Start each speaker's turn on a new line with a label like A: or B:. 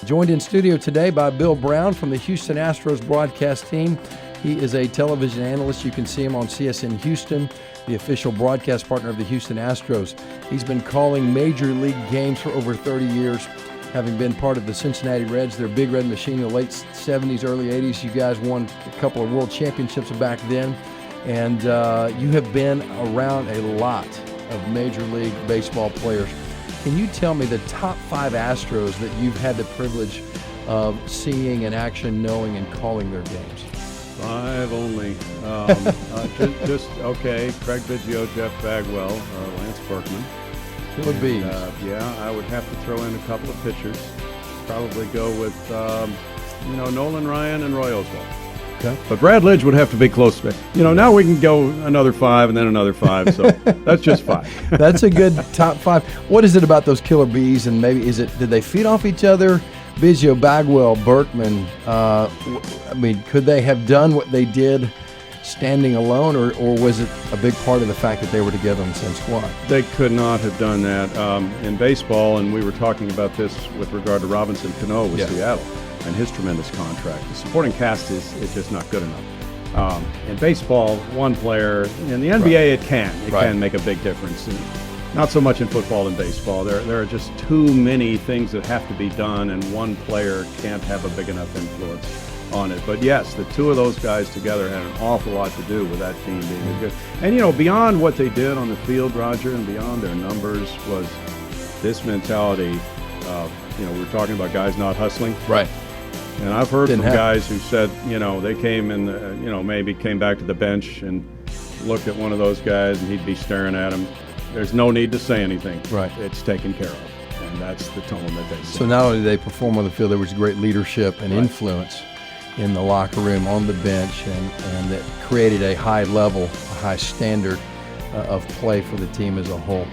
A: Joined in studio today by Bill Brown from the Houston Astros broadcast team. He is a television analyst. You can see him on CSN Houston, the official broadcast partner of the Houston Astros. He's been calling major league games for over 30 years, having been part of the Cincinnati Reds, their Big Red Machine in the late 70s, early 80s. You guys won a couple of world championships back then, and you have been around a lot of Major League Baseball players. Can you tell me the top 5 Astros that you've had the privilege of seeing in action, knowing, and calling their games?
B: 5 only. Okay. Craig Biggio, Jeff Bagwell, Lance Berkman.
A: Killer bees.
B: I would have to throw in a couple of pitchers. Probably go with, Nolan Ryan and Roy Oswalt.
A: Okay.
B: But Brad Lidge would have to be close to it. Now we can go another 5 and then another 5. So that's just 5.
A: That's a good top 5. What is it about those killer bees? And maybe did they feed off each other? Biggio, Bagwell, Berkman. Could they have done what they did standing alone, or was it a big part of the fact that they were together in the same squad?
B: They could not have done that in baseball, and we were talking about this with regard to Robinson Cano with Seattle and his tremendous contract. The supporting cast is just not good enough. In baseball, one player. In the NBA, it can make a big difference. And not so much in football and baseball. There are just too many things that have to be done, and one player can't have a big enough influence on it. But yes, the two of those guys together had an awful lot to do with that team being good. And beyond what they did on the field, Roger, and beyond their numbers, was this mentality. We were talking about guys not hustling.
A: Right.
B: And I've heard from guys who said, they came in, maybe came back to the bench and looked at one of those guys and he'd be staring at him. There's no need to say anything.
A: Right.
B: It's taken care of. And that's the tone that they set.
A: So not only did they perform on the field, there was great leadership and influence in the locker room, on the bench, and that created a high level, a high standard of play for the team as a whole.